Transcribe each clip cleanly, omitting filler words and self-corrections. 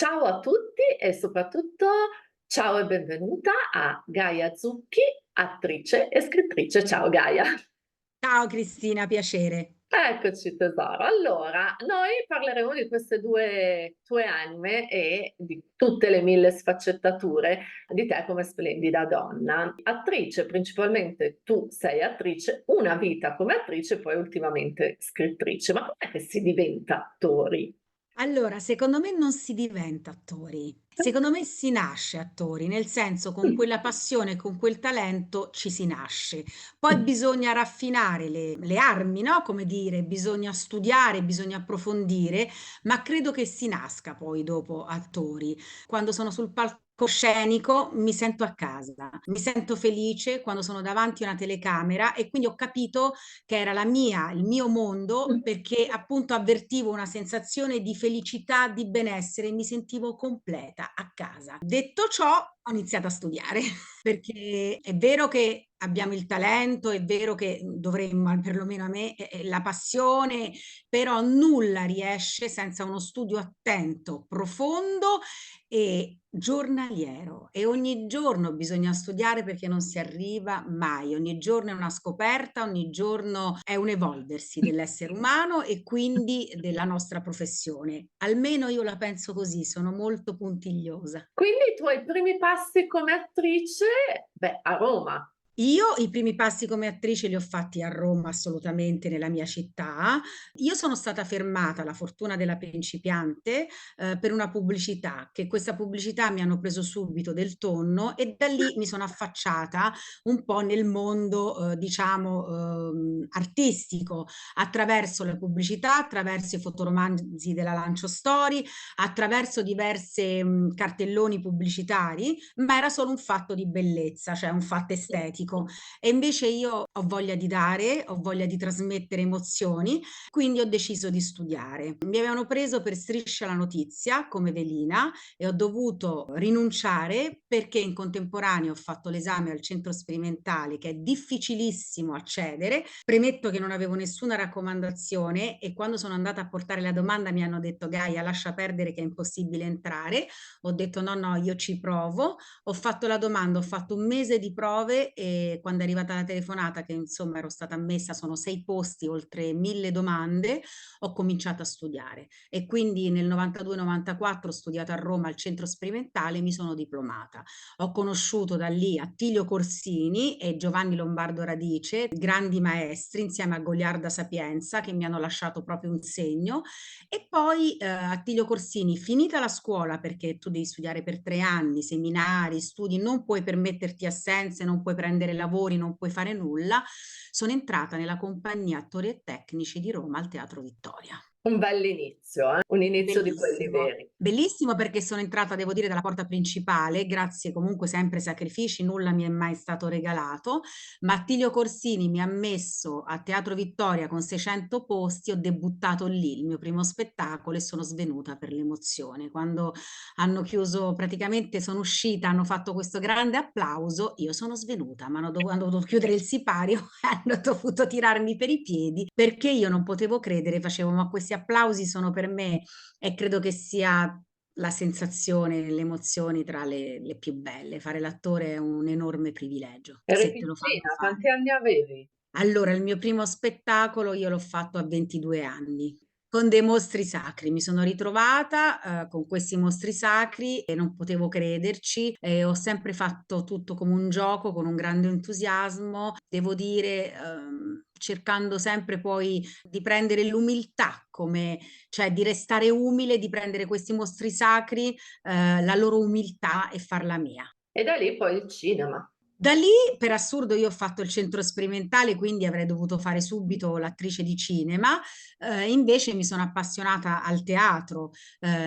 Ciao a tutti e soprattutto ciao e benvenuta a Gaia Zucchi, attrice e scrittrice. Ciao Gaia. Ciao Cristina, piacere. Eccoci tesoro. Allora, noi parleremo di queste due tue anime e di tutte le mille sfaccettature di te come splendida donna. Attrice, principalmente tu sei attrice, una vita come attrice, poi ultimamente scrittrice. Ma com'è che si diventa attori? Allora, secondo me non si diventa attori, secondo me si nasce attori, nel senso con quella passione, con quel talento ci si nasce. Poi bisogna raffinare le armi, no, come dire, bisogna studiare, bisogna approfondire, ma credo che si nasca poi dopo attori. Quando sono sul palcoscenico mi sento a casa, mi sento felice quando sono davanti a una telecamera e quindi ho capito che era il mio mondo, perché appunto avvertivo una sensazione di felicità, di benessere, mi sentivo completa a casa. Detto ciò, ho iniziato a studiare, perché è vero che abbiamo il talento, è vero che dovremmo, perlomeno a me, la passione, però nulla riesce senza uno studio attento, profondo e giornaliero. E ogni giorno bisogna studiare perché non si arriva mai. Ogni giorno è una scoperta, ogni giorno è un evolversi dell'essere umano e quindi della nostra professione. Almeno io la penso così, sono molto puntigliosa. Quindi i tuoi primi passi come attrice, beh, a Roma. Io i primi passi come attrice li ho fatti a Roma, assolutamente, nella mia città. Io sono stata fermata, la fortuna della principiante, per una pubblicità, che questa pubblicità mi hanno preso subito del tonno e da lì mi sono affacciata un po' nel mondo, diciamo, artistico, attraverso le pubblicità, attraverso i fotoromanzi della Lancio Story, attraverso diverse cartelloni pubblicitari, ma era solo un fatto di bellezza, cioè un fatto estetico. E invece io ho voglia di dare, ho voglia di trasmettere emozioni, quindi ho deciso di studiare. Mi avevano preso per Striscia la notizia come velina e ho dovuto rinunciare perché in contemporanea ho fatto l'esame al centro sperimentale che è difficilissimo accedere. Premetto che non avevo nessuna raccomandazione e quando sono andata a portare la domanda mi hanno detto Gaia lascia perdere che è impossibile entrare. Ho detto no, no, io ci provo. Ho fatto la domanda, ho fatto un mese di prove e quando è arrivata la telefonata che insomma ero stata ammessa, sono 6 posti, oltre 1000 domande, ho cominciato a studiare e quindi nel 92-94 ho studiato a Roma al centro sperimentale e mi sono diplomata. Ho conosciuto da lì Attilio Corsini e Giovanni Lombardo Radice, grandi maestri insieme a Goliarda Sapienza che mi hanno lasciato proprio un segno e poi Attilio Corsini, finita la scuola, perché tu devi studiare per 3 anni, seminari, studi, non puoi permetterti assenze, non puoi prendere lavori, non puoi fare nulla, sono entrata nella compagnia attori e tecnici di Roma al Teatro Vittoria. Un bell'inizio, un inizio di quelli Bellissimo. veri. Bellissimo perché sono entrata, devo dire, dalla porta principale, grazie comunque sempre ai sacrifici, nulla mi è mai stato regalato, ma Attilio Corsini mi ha messo a Teatro Vittoria con 600 posti, ho debuttato lì, il mio primo spettacolo e sono svenuta per l'emozione. Quando hanno chiuso, praticamente sono uscita, hanno fatto questo grande applauso, io sono svenuta, ma hanno dovuto chiudere il sipario hanno dovuto tirarmi per i piedi perché io non potevo credere, facevo, ma questi applausi sono per me e credo che sia la sensazione, le emozioni tra le più belle. Fare l'attore è un enorme privilegio, Eri se te lo fanno piccina, quanti fare. anni avevi? Allora, il mio primo spettacolo io l'ho fatto a 22 anni, con dei mostri sacri. Mi sono ritrovata, con questi mostri sacri e non potevo crederci. Ho sempre fatto tutto come un gioco, con un grande entusiasmo. Devo dire, cercando sempre poi di prendere l'umiltà come cioè di restare umile, di prendere questi mostri sacri, la loro umiltà e farla mia. E da lì poi il cinema. Da lì, per assurdo, io ho fatto il centro sperimentale, quindi avrei dovuto fare subito l'attrice di cinema, invece mi sono appassionata al teatro,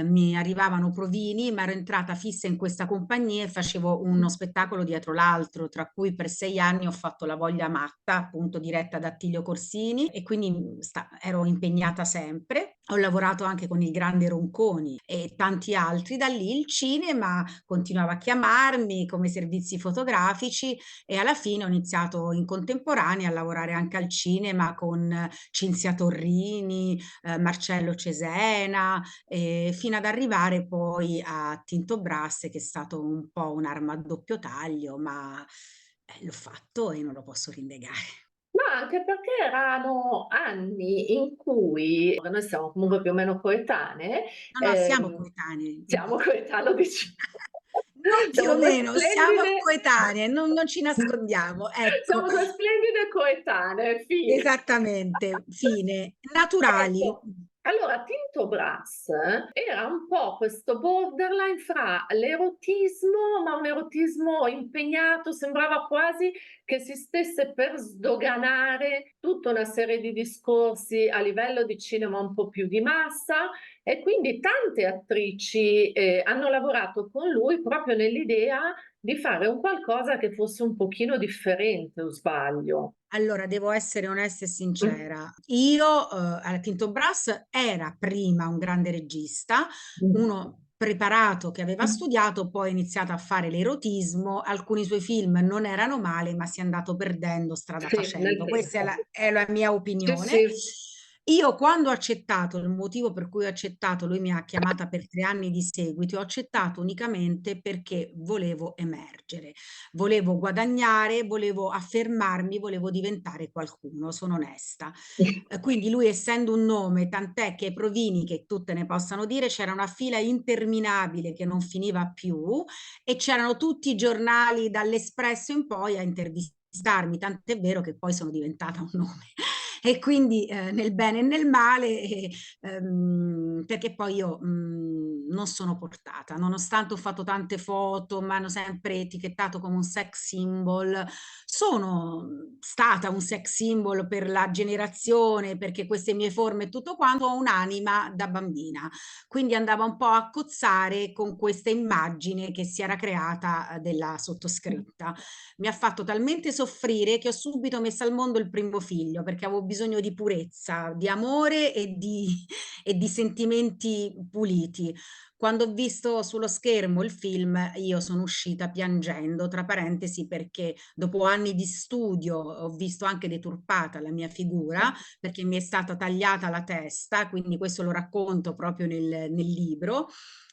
mi arrivavano provini, ma ero entrata fissa in questa compagnia e facevo uno spettacolo dietro l'altro, tra cui per 6 anni ho fatto La Voglia Matta, appunto diretta da Attilio Corsini, e quindi ero impegnata sempre. Ho lavorato anche con il grande Ronconi e tanti altri. Da lì il cinema continuava a chiamarmi come servizi fotografici e alla fine ho iniziato in contemporanea a lavorare anche al cinema con Cinzia Torrini, Marcello Cesena, fino ad arrivare poi a Tinto Brass, che è stato un po' un'arma a doppio taglio, ma l'ho fatto e non lo posso rinnegare. Ma anche perché erano anni in cui noi siamo comunque più o meno coetanee, No, no, siamo ehm, coetanei. siamo lo dici Non più siamo o 2 meno, siamo splendide coetanee, non ci nascondiamo, ecco. siamo 2 splendide coetanee, Esattamente, fine. Naturali. Ecco, allora Tinto Brass era un po' questo borderline fra l'erotismo, ma un erotismo impegnato, sembrava quasi che si stesse per sdoganare tutta una serie di discorsi a livello di cinema un po' più di massa e quindi tante attrici, hanno lavorato con lui proprio nell'idea di fare un qualcosa che fosse un pochino differente, o sbaglio? Allora, devo essere onesta e Mh. sincera. Io, allora Tinto Brass era prima un grande regista, Mh. uno preparato che aveva studiato, poi ha iniziato a fare l'erotismo. Alcuni suoi film non erano male, ma si è andato perdendo strada Sì, nel facendo. Questa tempo. è la mia Sì, opinione. sì. Io quando ho accettato, il motivo per cui ho accettato, lui mi ha chiamata per 3 anni di seguito, ho accettato unicamente perché volevo emergere, volevo guadagnare, volevo affermarmi, volevo diventare qualcuno, sono onesta. Quindi lui essendo un nome, tant'è che ai provini, che tutte ne possano dire, c'era una fila interminabile che non finiva più e c'erano tutti i giornali dall'Espresso in poi a intervistarmi, tant'è vero che poi sono diventata un nome. E quindi nel bene e nel male, perché poi io non sono portata, nonostante ho fatto tante foto, mi hanno sempre etichettato come un sex symbol, sono stata un sex symbol per la generazione, perché queste mie forme e tutto quanto, ho un'anima da bambina, quindi andava un po' a cozzare con questa immagine che si era creata della sottoscritta. Mi ha fatto talmente soffrire che ho subito messo al mondo il primo figlio perché avevo bisogno di purezza, di amore e di sentimenti puliti. Quando ho visto sullo schermo il film, io sono uscita piangendo, tra parentesi, perché dopo anni di studio ho visto anche deturpata la mia figura, perché mi è stata tagliata la testa, quindi questo lo racconto proprio nel libro.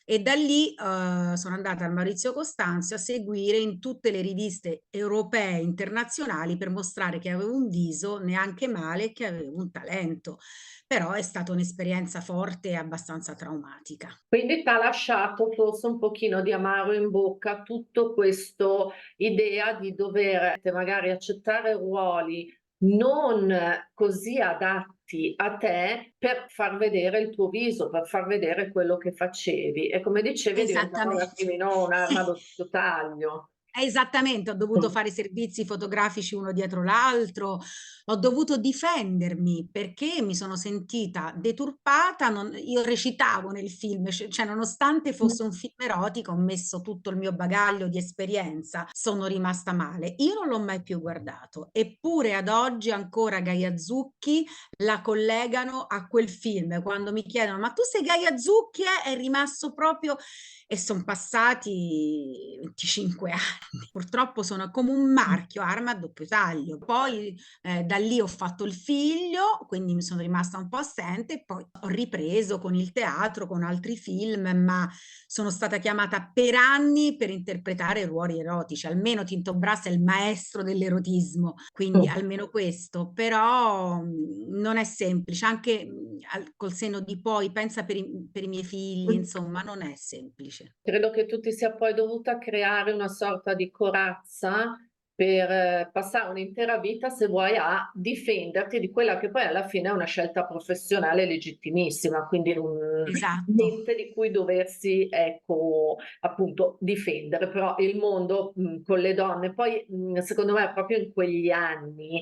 E da lì sono andata al Maurizio Costanzio a seguire in tutte le riviste europee e internazionali per mostrare che avevo un viso neanche male e che avevo un talento. Però è stata un'esperienza forte e abbastanza traumatica. Quindi t'ha lasciato forse un pochino di amaro in bocca tutto questo idea di dover magari accettare ruoli non così adatti a te per far vedere il tuo viso, per far vedere quello che facevi e come dicevi diventava un Esattamente. attimino un'arma a doppio taglio. Esattamente, ho dovuto Mh. fare servizi fotografici uno dietro l'altro, ho dovuto difendermi perché mi sono sentita deturpata, io recitavo nel film, cioè nonostante fosse un film erotico, ho messo tutto il mio bagaglio di esperienza, sono rimasta male. Io non l'ho mai più guardato, eppure ad oggi ancora Gaia Zucchi la collegano a quel film. Quando mi chiedono, ma tu sei Gaia Zucchi? È rimasto proprio e son passati 25 anni. Purtroppo sono come un marchio, arma a doppio taglio. Poi da lì ho fatto il figlio, quindi mi sono rimasta un po' assente e poi ho ripreso con il teatro, con altri film, ma sono stata chiamata per anni per interpretare ruoli erotici. Almeno Tinto Brass è il maestro dell'erotismo, quindi almeno questo. Però non è semplice, anche col senno di poi, pensa per i miei figli, insomma, non è semplice. Credo che tu ti sia poi dovuta creare una sorta di corazza per passare un'intera vita, se vuoi, a difenderti di quella che poi alla fine è una scelta professionale legittimissima, quindi Esatto. niente di cui doversi, ecco, appunto difendere. Però il mondo, con le donne poi, secondo me proprio in quegli anni,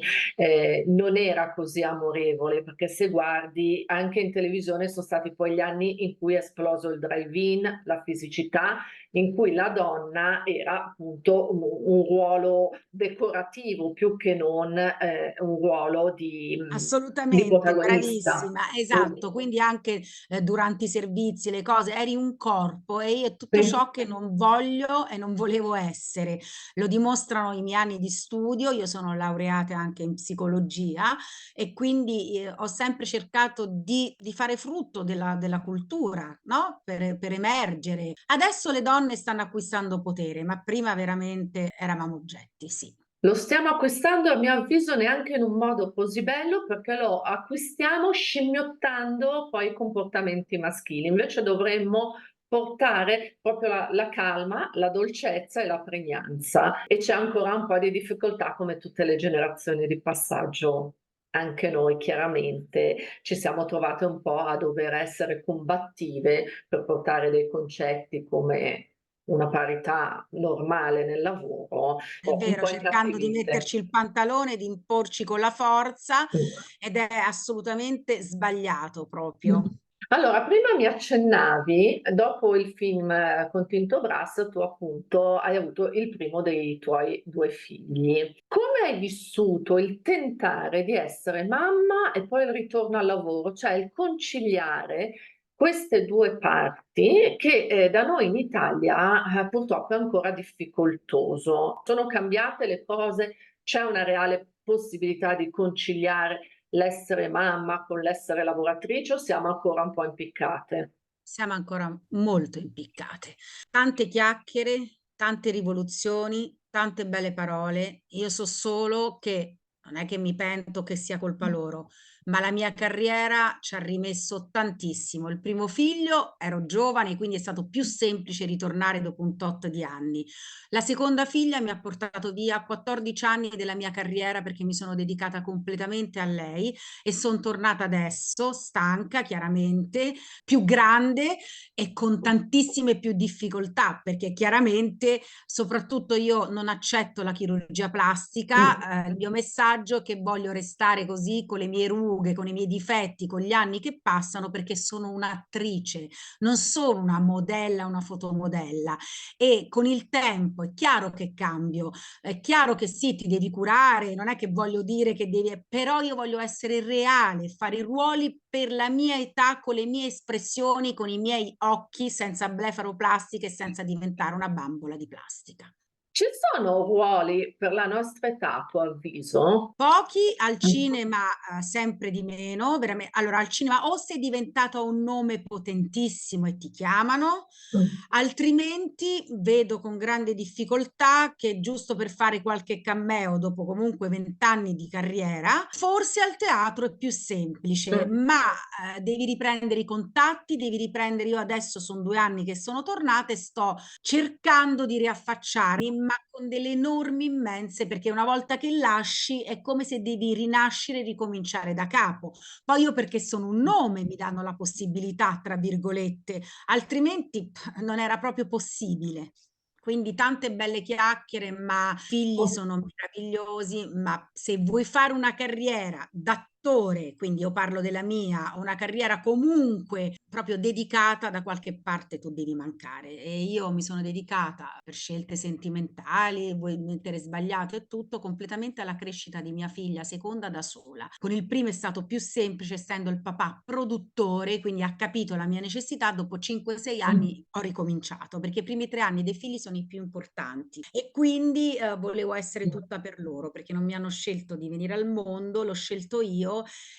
non era così amorevole, perché se guardi anche in televisione son stati poi gli anni in cui è esploso il drive-in, la fisicità, in cui la donna era appunto un ruolo decorativo più che non un ruolo di Assolutamente, protagonista. bravissima, esatto. Quindi anche, durante i servizi, le cose, eri un corpo e io è tutto Sì. ciò che non voglio e non volevo essere. Lo dimostrano i miei anni di studio, io sono laureata anche in psicologia e quindi, ho sempre cercato di fare frutto della cultura, no, per emergere. Adesso le donne stanno acquistando potere, ma prima veramente eravamo oggetti, sì. Lo stiamo acquistando, a mio avviso, neanche in un modo così bello, perché lo acquistiamo scimmiottando poi i comportamenti maschili. Invece dovremmo portare proprio la calma, la dolcezza e la pregnanza. E c'è ancora un po' di difficoltà come tutte le generazioni di passaggio. Anche noi chiaramente ci siamo trovate un po' a dover essere combattive per portare dei concetti come una parità normale nel lavoro, È un vero, po' cercando di infantiliste. metterci il pantalone, di imporci con la forza Mh. ed è assolutamente sbagliato Mh. proprio. Allora, prima mi accennavi, dopo il film con Tinto Brass, tu appunto hai avuto il primo dei tuoi 2 figli. Come hai vissuto il tentare di essere mamma e poi il ritorno al lavoro, cioè il conciliare queste 2 parti che, da noi in Italia, purtroppo è ancora difficoltoso. Sono cambiate le cose? C'è una reale possibilità di conciliare l'essere mamma con l'essere lavoratrice o siamo ancora un po' impiccate? Siamo ancora molto impiccate. Tante chiacchiere, tante rivoluzioni, tante belle parole. Io so solo che non è che mi pento che sia colpa loro, ma la mia carriera ci ha rimesso tantissimo. Il primo figlio ero giovane, quindi è stato più semplice ritornare dopo un tot di anni. La seconda figlia mi ha portato via 14 anni della mia carriera perché mi sono dedicata completamente a lei e son tornata adesso, stanca chiaramente, più grande e con tantissime più difficoltà, perché chiaramente, soprattutto io non accetto la chirurgia plastica, il mio messaggio è che voglio restare così con le mie rughe, con i miei difetti, con gli anni che passano, perché sono un'attrice, non sono una modella, una fotomodella. E con il tempo è chiaro che cambio, è chiaro che sì, ti devi curare, non è che voglio dire che devi, però io voglio essere reale, fare i ruoli per la mia età, con le mie espressioni, con i miei occhi, senza blefaroplastica e senza diventare una bambola di plastica. Ci sono ruoli per la nostra età a tuo avviso? Pochi al Mh. cinema, sempre di meno, allora al cinema o sei diventato un nome potentissimo e ti chiamano, Mh. altrimenti vedo con grande difficoltà che giusto per fare qualche cameo dopo comunque 20 anni di carriera, forse al teatro è più semplice, Mh. ma, devi riprendere i contatti, devi riprendere, io adesso son 2 anni che sono tornata e sto cercando di riaffacciarmi, ma con delle enormi immense, perché una volta che lasci è come se devi rinascere e ricominciare da capo. Poi io perché sono un nome mi danno la possibilità, tra virgolette, altrimenti non era proprio possibile. Quindi tante belle chiacchiere, ma figli sono meravigliosi, ma se vuoi fare una carriera d'attore, quindi io parlo della mia, una carriera comunque proprio dedicata, da qualche parte tu devi mancare. E io mi sono dedicata per scelte sentimentali, vuoi mettere sbagliato e tutto, completamente alla crescita di mia figlia seconda da sola. Con il primo è stato più semplice, essendo il papà produttore, quindi ha capito la mia necessità, dopo 5-6 Mh. anni ho ricominciato, perché i primi 3 anni dei figli sono i più importanti e quindi, volevo essere tutta per loro, perché non mi hanno scelto di venire al mondo, l'ho scelto io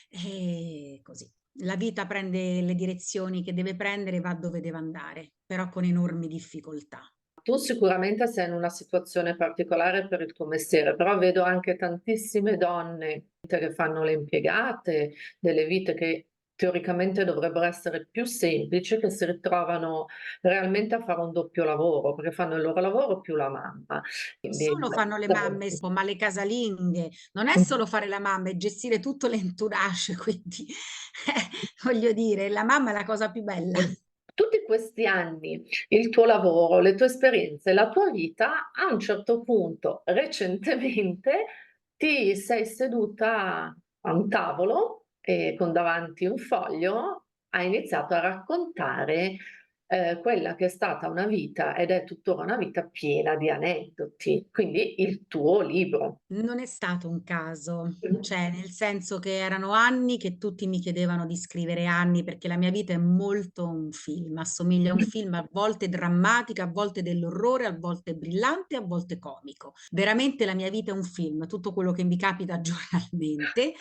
e così. La vita prende le direzioni che deve prendere, va dove deve andare, però con enormi difficoltà. Tu sicuramente sei in una situazione particolare per il tuo mestiere, però vedo anche tantissime donne che fanno le impiegate, delle vite che teoricamente dovrebbero essere più semplici, che si ritrovano realmente a fare un doppio lavoro, perché fanno il loro lavoro più la mamma. Non Quindi solo fanno le mamme, ma le casalinghe, non è solo fare la mamma, è gestire tutto l'entourage, quindi voglio dire, la mamma è la cosa più bella. tutti questi anni, il tuo lavoro, le tue esperienze, la tua vita, a un certo punto, recentemente, ti sei seduta a un tavolo e con davanti un foglio hai iniziato a raccontare, quella che è stata una vita ed è tuttora una vita piena di aneddoti, quindi il tuo libro. Non è stato un caso, cioè nel senso che erano anni che tutti mi chiedevano di scrivere anni, perché la mia vita è molto un film, assomiglia a un film, a volte drammatica, a volte dell'orrore, a volte brillante, a volte comico. Veramente la mia vita è un film, tutto quello che mi capita giornalmente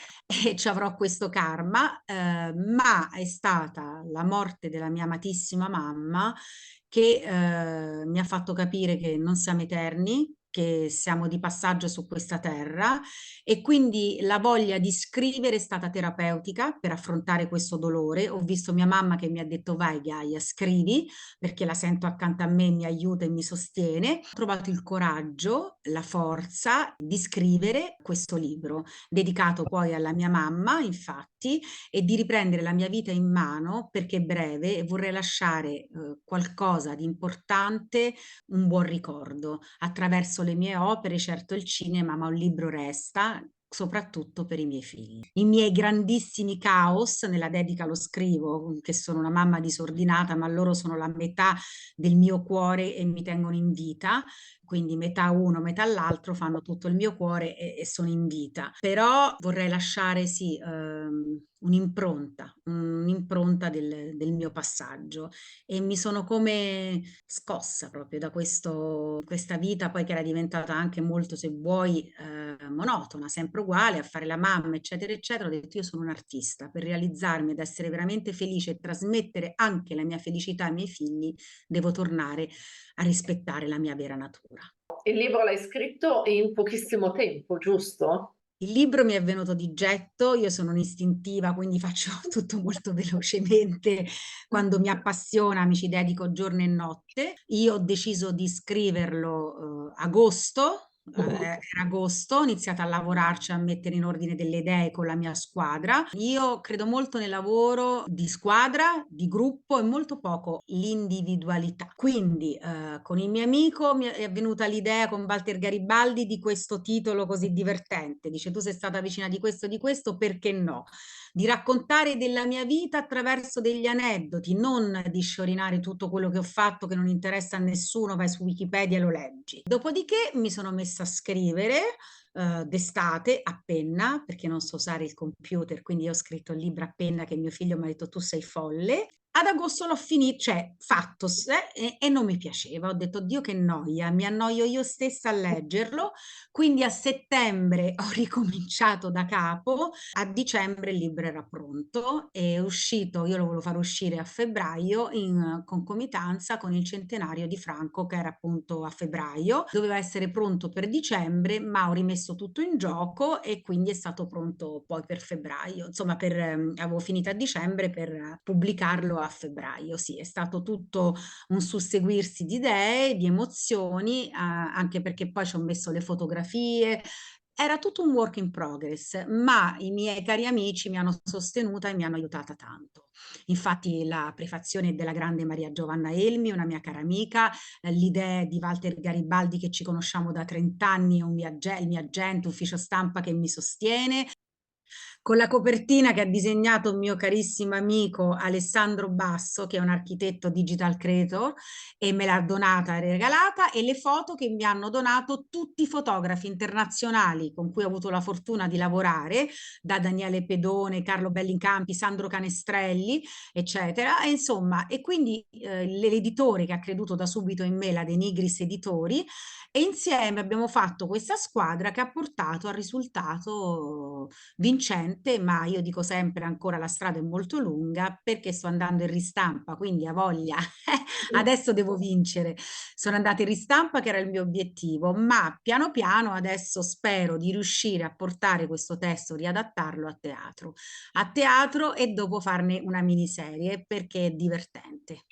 e ci avrò questo karma, ma è stata la morte della mia amatissima mamma che mi ha fatto capire che non siamo eterni, che siamo di passaggio su questa terra e quindi la voglia di scrivere è stata terapeutica per affrontare questo dolore. Ho visto mia mamma che mi ha detto vai Gaia, scrivi perché la sento accanto a me, mi aiuta e mi sostiene. Ho trovato il coraggio, la forza di scrivere questo libro, dedicato poi alla mia mamma, infatti, e di riprendere la mia vita in mano perché è breve e vorrei lasciare qualcosa di importante, un buon ricordo attraverso le mie opere, certo il cinema, ma un libro resta, soprattutto per i miei figli. I miei grandissimi caos, nella dedica lo scrivo, che sono una mamma disordinata, ma loro sono la metà del mio cuore e mi tengono in vita, quindi metà uno, metà l'altro fanno tutto il mio cuore e sono in vita. Però vorrei lasciare, sì, un'impronta del mio passaggio e mi sono come scossa proprio da questa vita poi che era diventata anche molto, se vuoi, monotona, sempre uguale, a fare la mamma, eccetera, eccetera. Ho detto io sono un artista, per realizzarmi ed essere veramente felice e trasmettere anche la mia felicità ai miei figli, devo tornare a rispettare la mia vera natura. Il libro l'hai scritto in pochissimo tempo, giusto? Il libro mi è venuto di getto, io sono un'istintiva, quindi faccio tutto molto velocemente. Quando mi appassiona mi ci dedico giorno e notte. Io ho deciso di scriverlo agosto. Era agosto, ho iniziato a lavorarci, a mettere in ordine delle idee con la mia squadra. Io credo molto nel lavoro di squadra, di gruppo e molto poco l'individualità. Quindi con il mio amico mi è venuta l'idea con Walter Garibaldi di questo titolo così divertente. Dice tu sei stata vicina di questo, perché no? Di raccontare della mia vita attraverso degli aneddoti, non di sciorinare tutto quello che ho fatto che non interessa a nessuno, vai su Wikipedia e lo leggi. Dopodiché mi sono messa a scrivere d'estate a penna, perché non so usare il computer, quindi io ho scritto il libro a penna che mio figlio mi ha detto tu sei folle. Ad agosto l'ho finito, cioè fatto e non mi piaceva. Ho detto, Dio che noia, mi annoio io stessa a leggerlo. Quindi a settembre ho ricominciato da capo, a dicembre il libro era pronto, è uscito, io lo volevo far uscire a febbraio in concomitanza con il centenario di Franco che era appunto a febbraio, doveva essere pronto per dicembre, ma ho rimesso tutto in gioco e quindi è stato pronto poi per febbraio, insomma avevo finito a dicembre per pubblicarlo a febbraio, sì, è stato tutto un susseguirsi di idee, di emozioni, anche perché poi ci ho messo le fotografie. Era tutto un work in progress, ma i miei cari amici mi hanno sostenuta e mi hanno aiutata tanto. Infatti la prefazione è della grande Maria Giovanna Elmi, una mia cara amica, l'idea è di Walter Garibaldi che ci conosciamo da 30 anni, il mio agente, ufficio stampa che mi sostiene, con la copertina che ha disegnato un mio carissimo amico Alessandro Basso, che è un architetto digital creator, e me l'ha donata e regalata, e le foto che mi hanno donato tutti i fotografi internazionali con cui ho avuto la fortuna di lavorare, da Daniele Pedone, Carlo Bellincampi, Sandro Canestrelli, eccetera. E insomma, e quindi l'editore che ha creduto da subito in me, la De Nigris Editori, e insieme abbiamo fatto questa squadra che ha portato al risultato vincente, ma io dico sempre ancora la strada è molto lunga perché sto andando in ristampa, quindi ha voglia, adesso devo vincere. Sono andata in ristampa che era il mio obiettivo, ma piano piano adesso spero di riuscire a portare questo testo, riadattarlo a teatro e dopo farne una miniserie perché è divertente.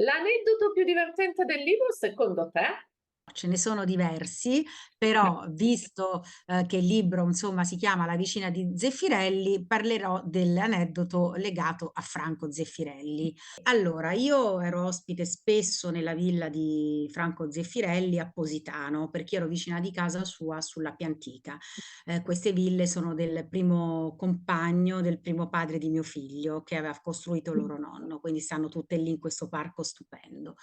L'aneddoto più divertente del libro, secondo te? Ce ne sono diversi, però visto, che il libro insomma si chiama La vicina di Zeffirelli, parlerò dell'aneddoto legato a Franco Zeffirelli. Allora, io ero ospite spesso nella villa di Franco Zeffirelli a Positano, perché ero vicina di casa sua sull'Appia Antica. Queste ville sono del primo compagno, del primo padre di mio figlio, che aveva costruito loro nonno, quindi stanno tutte lì in questo parco stupendo.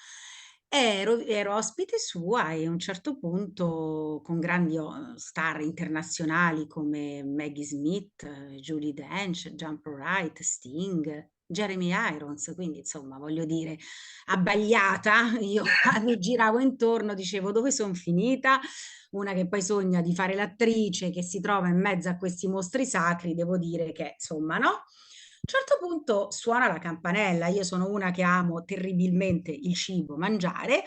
Ero ospite sua e a un certo punto con grandi star internazionali come Maggie Smith, Judi Dench, Jump Wright, Sting, Jeremy Irons, quindi insomma voglio dire, abbagliata, io mi giravo intorno, dicevo dove sono finita? Una che poi sogna di fare l'attrice, che si trova in mezzo a questi mostri sacri, devo dire che insomma, no? A un certo punto suona la campanella, io sono una che amo terribilmente il cibo, mangiare,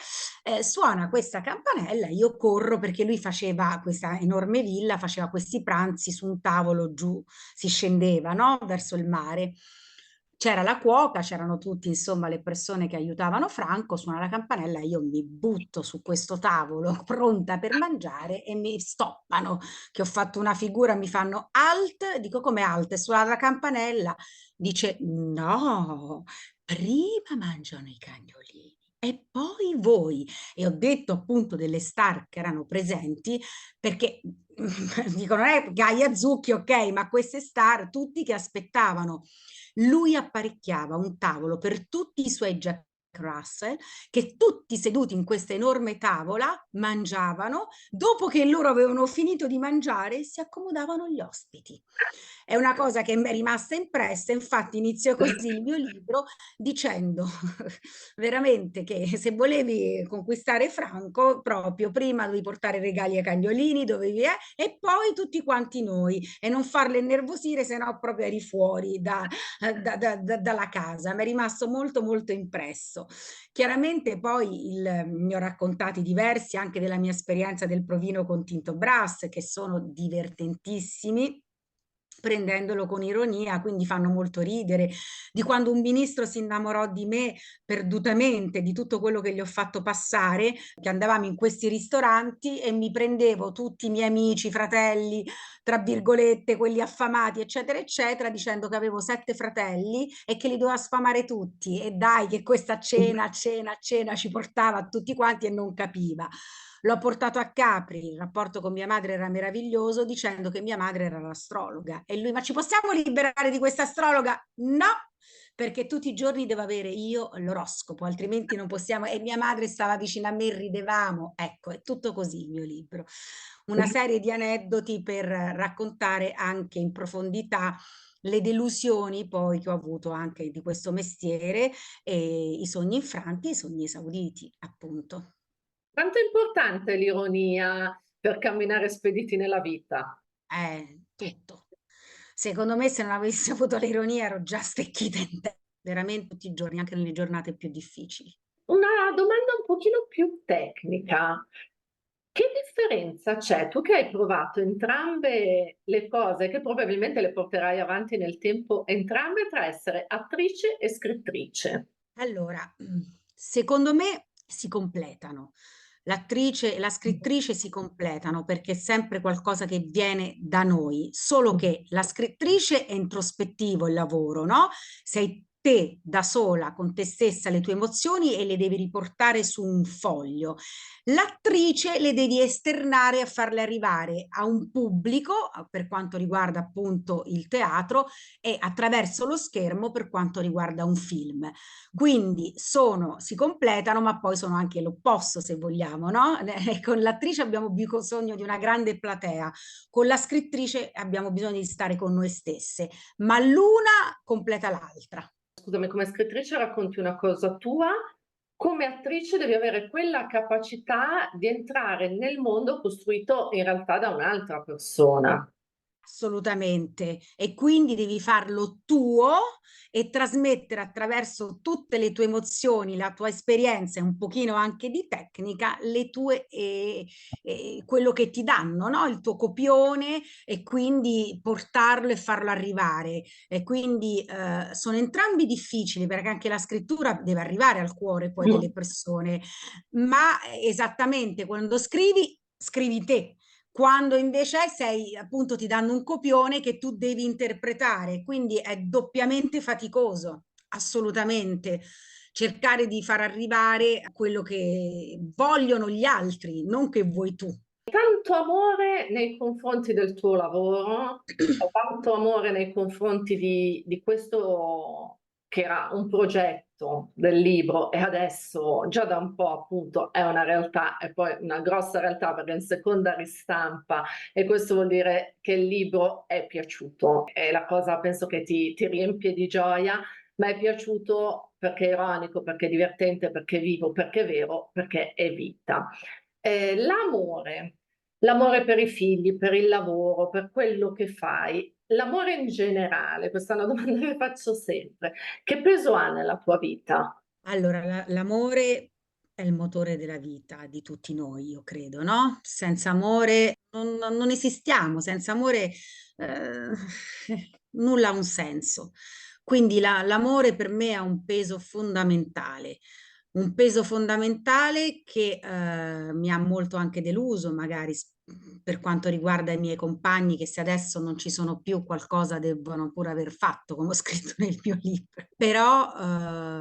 suona questa campanella, io corro perché lui faceva questa enorme villa, faceva questi pranzi su un tavolo giù, si scendeva, no? Verso il mare. C'era la cuoca, c'erano tutti, insomma, le persone che aiutavano Franco, suona la campanella, io mi butto su questo tavolo pronta per mangiare e mi stoppano, che ho fatto una figura, mi fanno alt, dico come alt, è suonata la campanella, dice no, prima mangiano i cagnolini e poi voi. E ho detto appunto delle star che erano presenti perché dicono, non è Gaia Zucchi, ok, ma queste star, tutti che aspettavano. Lui apparecchiava un tavolo per tutti i suoi Jack Russell, che tutti seduti in questa enorme tavola mangiavano, dopo che loro avevano finito di mangiare si accomodavano gli ospiti. È una cosa che mi è rimasta impressa, infatti inizio così il mio libro dicendo veramente che se volevi conquistare Franco, proprio prima dovevi portare regali ai cagnolini, dovevi, e poi tutti quanti noi, e non farle innervosire, se no proprio eri fuori dalla casa. Mi è rimasto molto molto impresso. Chiaramente poi ne ho raccontati diversi anche della mia esperienza del provino con Tinto Brass, che sono divertentissimi prendendolo con ironia, quindi fanno molto ridere, di quando un ministro si innamorò di me perdutamente, di tutto quello che gli ho fatto passare, che andavamo in questi ristoranti e mi prendevo tutti i miei amici, fratelli, tra virgolette, quelli affamati, eccetera, eccetera, dicendo che avevo 7 fratelli e che li doveva sfamare tutti. E dai, che questa cena ci portava a tutti quanti e non capiva. L'ho portato a Capri, il rapporto con mia madre era meraviglioso, dicendo che mia madre era l'astrologa. E lui, ma ci possiamo liberare di questa astrologa? No, perché tutti i giorni devo avere io l'oroscopo, altrimenti non possiamo. E mia madre stava vicino a me, ridevamo. Ecco, è tutto così il mio libro. Una serie di aneddoti per raccontare anche in profondità le delusioni poi che ho avuto anche di questo mestiere e i sogni infranti e i sogni esauditi, appunto. Quanto è importante l'ironia per camminare spediti nella vita? Tutto. Secondo me se non avessi avuto l'ironia ero già stecchita in te veramente tutti i giorni, anche nelle giornate più difficili. Una domanda un pochino più tecnica. Che differenza c'è? Tu che hai provato entrambe le cose, che probabilmente le porterai avanti nel tempo entrambe, tra essere attrice e scrittrice. Allora, secondo me si completano. L'attrice e la scrittrice si completano perché è sempre qualcosa che viene da noi, solo che la scrittrice è introspettivo il lavoro, no? Sei te da sola con te stessa le tue emozioni e le devi riportare su un foglio. L'attrice le devi esternare e farle arrivare a un pubblico, per quanto riguarda appunto il teatro, e attraverso lo schermo per quanto riguarda un film. Quindi si completano, ma poi sono anche l'opposto, se vogliamo, no? Con l'attrice abbiamo bisogno di una grande platea, con la scrittrice abbiamo bisogno di stare con noi stesse, ma l'una completa l'altra. Scusami, come scrittrice racconti una cosa tua, come attrice devi avere quella capacità di entrare nel mondo costruito in realtà da un'altra persona. Assolutamente. E quindi devi farlo tuo e trasmettere attraverso tutte le tue emozioni, la tua esperienza e un pochino anche di tecnica, le tue, quello che ti danno, no? Il tuo copione e quindi portarlo e farlo arrivare. E quindi sono entrambi difficili perché anche la scrittura deve arrivare al cuore poi delle persone, ma esattamente quando scrivi, scrivi te. Quando invece sei, appunto, ti danno un copione che tu devi interpretare, quindi è doppiamente faticoso, assolutamente. Cercare di far arrivare quello che vogliono gli altri, non che vuoi tu. Tanto amore nei confronti del tuo lavoro, tanto amore nei confronti di questo che era un progetto del libro e adesso già da un po' appunto è una realtà e poi una grossa realtà perché è in seconda ristampa e questo vuol dire che il libro è piaciuto. È la cosa penso che ti riempie di gioia, ma è piaciuto perché è ironico, perché è divertente, perché è vivo, perché è vero, perché è vita. L'amore, l'amore per i figli, per il lavoro, per quello che fai, l'amore in generale, questa è una domanda che faccio sempre, che peso ha nella tua vita? Allora, l'amore è il motore della vita di tutti noi, io credo, no? Senza amore non esistiamo, senza amore eh, nulla ha un senso. Quindi l'amore per me ha un peso fondamentale che mi ha molto anche deluso, magari per quanto riguarda i miei compagni, che se adesso non ci sono più qualcosa devono pure aver fatto, come ho scritto nel mio libro. Però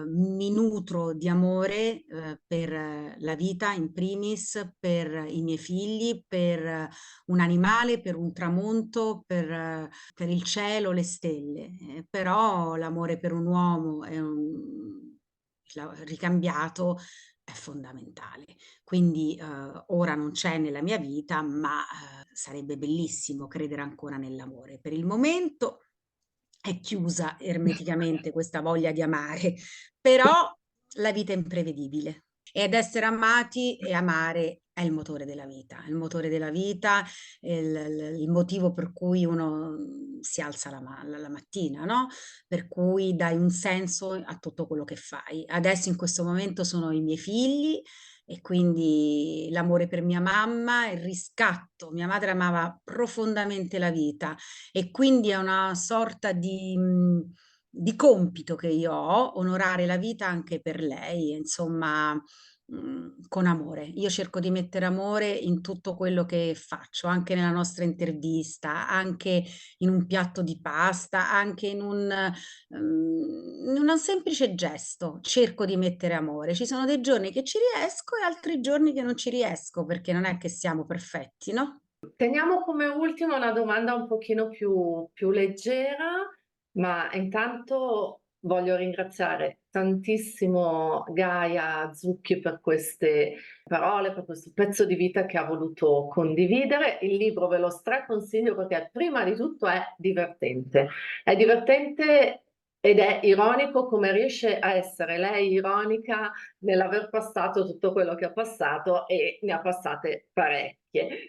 mi nutro di amore per la vita in primis, per i miei figli, per un animale, per un tramonto, per il cielo, le stelle. Però l'amore per un uomo ricambiato è fondamentale. Quindi ora non c'è nella mia vita, ma sarebbe bellissimo credere ancora nell'amore. Per il momento è chiusa ermeticamente questa voglia di amare, però la vita è imprevedibile ed essere amati e amare è il motore della vita, il motore della vita, il motivo per cui uno si alza la mattina, no? Per cui dai un senso a tutto quello che fai. Adesso in questo momento sono i miei figli e quindi l'amore per mia mamma, il riscatto. Mia madre amava profondamente la vita e quindi è una sorta di compito che io ho, onorare la vita anche per lei, insomma, con amore. Io cerco di mettere amore in tutto quello che faccio, anche nella nostra intervista, anche in un piatto di pasta, anche in un semplice gesto. Cerco di mettere amore. Ci sono dei giorni che ci riesco e altri giorni che non ci riesco, perché non è che siamo perfetti, no? Teniamo come ultima una domanda un pochino più leggera, ma intanto voglio ringraziare tantissimo Gaia Zucchi per queste parole, per questo pezzo di vita che ha voluto condividere. Il libro ve lo straconsiglio perché prima di tutto è divertente ed è ironico come riesce a essere lei ironica nell'aver passato tutto quello che ha passato e ne ha passate parecchie.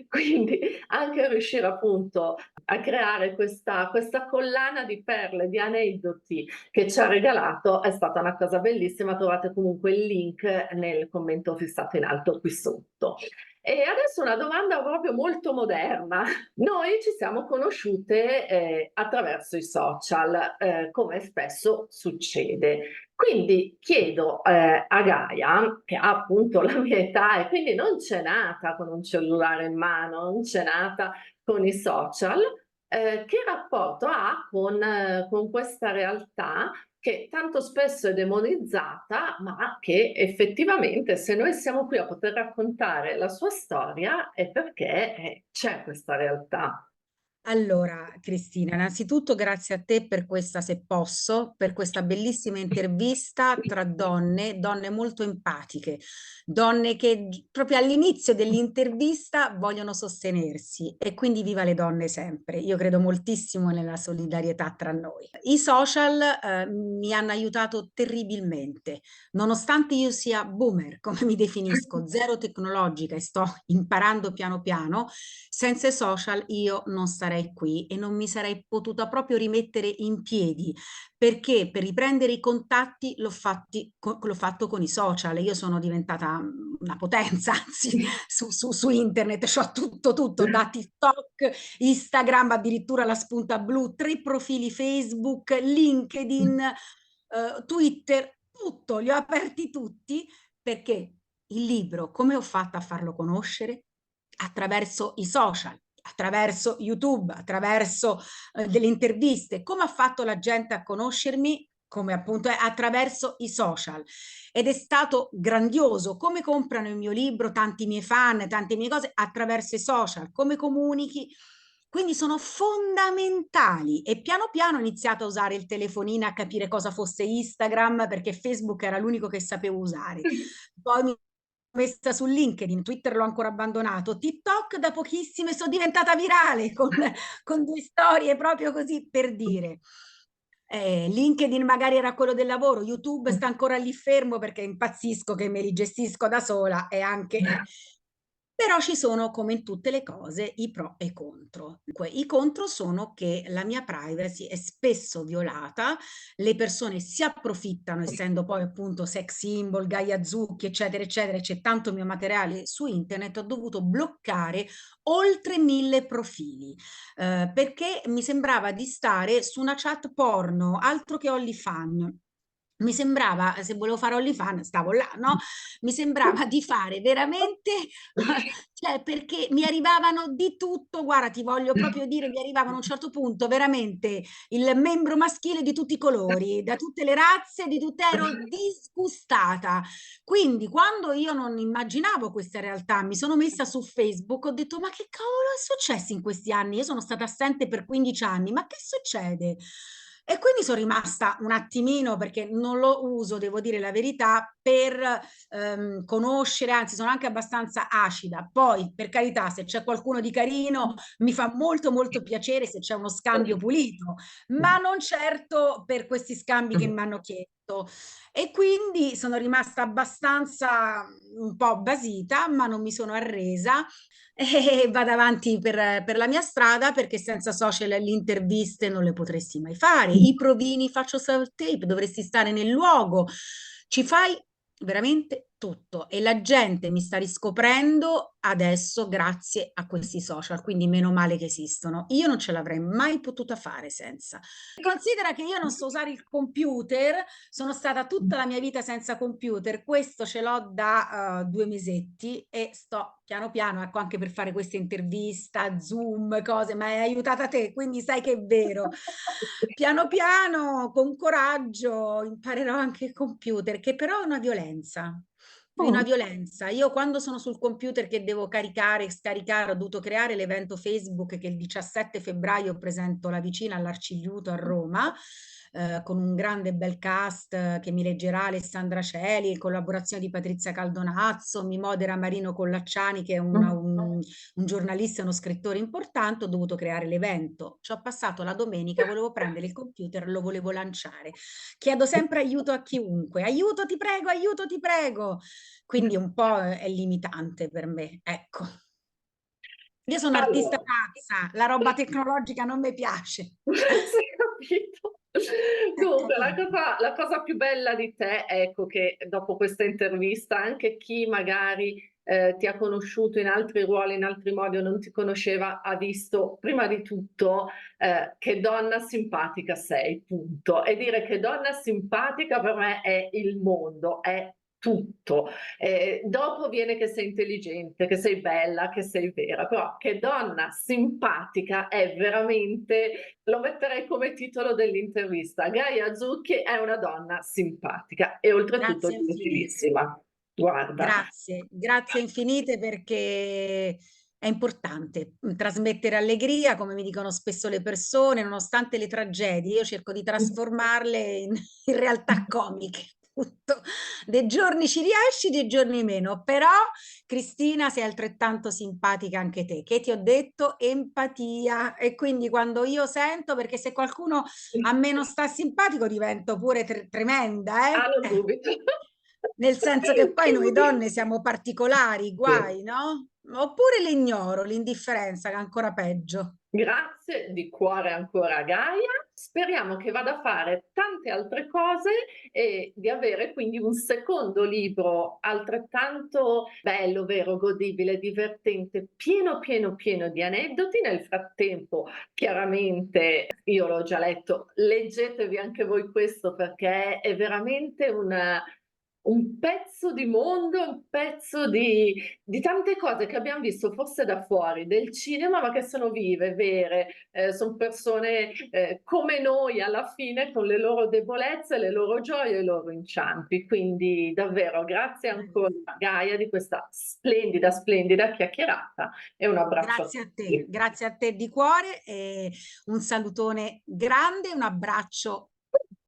Quindi anche riuscire appunto a creare questa collana di perle, di aneddoti che ci ha regalato è stata una cosa bellissima. Trovate comunque il link nel commento fissato in alto qui sotto. E adesso una domanda proprio molto moderna. Noi ci siamo conosciute attraverso i social, come spesso succede. Quindi chiedo a Gaia, che ha appunto la mia età e quindi non c'è nata con un cellulare in mano, non c'è nata con i social, che rapporto ha con questa realtà che tanto spesso è demonizzata, ma che effettivamente se noi siamo qui a poter raccontare la sua storia è perché c'è questa realtà. Allora, Cristina, innanzitutto grazie a te per questa, se posso, per questa bellissima intervista tra donne, donne molto empatiche, donne che proprio all'inizio dell'intervista vogliono sostenersi e quindi viva le donne sempre. Io credo moltissimo nella solidarietà tra noi. I social, mi hanno aiutato terribilmente, nonostante io sia boomer, come mi definisco, zero tecnologica e sto imparando piano piano, senza i social io non starei sarei qui e non mi sarei potuta proprio rimettere in piedi, perché per riprendere i contatti l'ho fatto con i social. Io sono diventata una potenza, anzi, su internet, c'ho tutto, da TikTok, Instagram, addirittura la spunta blu, 3 profili Facebook, LinkedIn, Twitter, tutto, li ho aperti tutti perché il libro, come ho fatto a farlo conoscere? Attraverso i social, attraverso YouTube, attraverso delle interviste. Come ha fatto la gente a conoscermi? Come appunto è attraverso i social. Ed è stato grandioso. Come comprano il mio libro tanti miei fan, tante mie cose? Attraverso i social. Come comunichi? Quindi sono fondamentali e piano piano ho iniziato a usare il telefonino, a capire cosa fosse Instagram, perché Facebook era l'unico che sapevo usare. Poi mi messa su LinkedIn, Twitter l'ho ancora abbandonato, TikTok da pochissimo e sono diventata virale con 2 storie proprio così per dire. LinkedIn magari era quello del lavoro, YouTube sta ancora lì fermo perché impazzisco che me li gestisco da sola e anche però ci sono, come in tutte le cose, i pro e i contro. Dunque, i contro sono che la mia privacy è spesso violata, le persone si approfittano, essendo poi appunto sex symbol, Gaia Zucchi, eccetera, eccetera, c'è tanto mio materiale su internet, ho dovuto bloccare oltre 1000 profili, perché mi sembrava di stare su una chat porno, altro che OnlyFans. Mi sembrava, se volevo fare OnlyFans, stavo là, no? Mi sembrava di fare veramente, cioè perché mi arrivavano di tutto, guarda, ti voglio proprio dire, mi arrivavano a un certo punto veramente il membro maschile di tutti i colori, da tutte le razze, di tutte, ero disgustata. Quindi quando io non immaginavo questa realtà, mi sono messa su Facebook, ho detto, ma che cavolo è successo in questi anni? Io sono stata assente per 15 anni, ma che succede? E quindi sono rimasta un attimino, perché non lo uso, devo dire la verità, per conoscere, anzi sono anche abbastanza acida. Poi, per carità, se c'è qualcuno di carino, mi fa molto molto piacere se c'è uno scambio pulito, ma non certo per questi scambi che mi hanno chiesto. E quindi sono rimasta abbastanza un po' basita, ma non mi sono arresa e vado avanti per la mia strada perché senza social le interviste non le potresti mai fare. I provini, faccio self tape, dovresti stare nel luogo. Ci fai veramente tutto e la gente mi sta riscoprendo adesso grazie a questi social, quindi meno male che esistono. Io non ce l'avrei mai potuta fare senza. Considera che io non so usare il computer, sono stata tutta la mia vita senza computer, questo ce l'ho da 2 mesetti e sto piano piano, ecco, anche per fare questa intervista, Zoom, cose, ma è aiutata te, quindi sai che è vero. Piano piano, con coraggio, imparerò anche il computer, che però è una violenza. È una violenza. Io quando sono sul computer che devo caricare e scaricare, ho dovuto creare l'evento Facebook che il 17 febbraio presento la vicina all'Arcigliuto a Roma, con un grande bel cast che mi leggerà Alessandra Celi, collaborazione di Patrizia Caldonazzo, mi modera Marino Collacciani che è un giornalista e uno scrittore importante, ho dovuto creare l'evento. Ci ho passato la domenica, volevo prendere il computer, lo volevo lanciare. Chiedo sempre aiuto a chiunque, aiuto ti prego, aiuto ti prego. Quindi un po' è limitante per me, ecco. Io sono artista Allora, pazza, la roba tecnologica non mi piace. sì, capito. Dunque, la cosa più bella di te, ecco, che dopo questa intervista, anche chi magari ti ha conosciuto in altri ruoli, in altri modi o non ti conosceva, ha visto prima di tutto che donna simpatica sei, punto. E dire che donna simpatica per me è il mondo, è tutto. Dopo viene che sei intelligente, che sei bella, che sei vera, però che donna simpatica è veramente, lo metterei come titolo dell'intervista. Gaia Zucchi è una donna simpatica e oltretutto Grazie infinite. gentilissima. Guarda. Grazie, grazie infinite perché è importante trasmettere allegria, come mi dicono spesso le persone, nonostante le tragedie, io cerco di trasformarle in realtà comiche. Appunto. Dei giorni ci riesci, dei giorni meno, però Cristina sei altrettanto simpatica anche te, che ti ho detto empatia e quindi quando io sento, perché se qualcuno a me non sta simpatico divento pure tremenda, Ah, non eh. dubito. Nel senso che poi noi donne siamo particolari, guai, no? Oppure l'ignoro, l'indifferenza, che è ancora peggio. Grazie di cuore ancora a Gaia. Speriamo che vada a fare tante altre cose e di avere quindi un secondo libro altrettanto bello, vero, godibile, divertente, pieno, pieno, pieno di aneddoti. Nel frattempo, chiaramente, io l'ho già letto, leggetevi anche voi questo perché è veramente un pezzo di mondo, un pezzo di tante cose che abbiam visto forse da fuori del cinema, ma che sono vive, vere, son persone, come noi alla fine con le loro debolezze, le loro gioie e i loro inciampi. Quindi davvero grazie ancora Gaia di questa splendida, splendida chiacchierata e un abbraccio a tutti. Grazie a te di cuore e un salutone grande, un abbraccio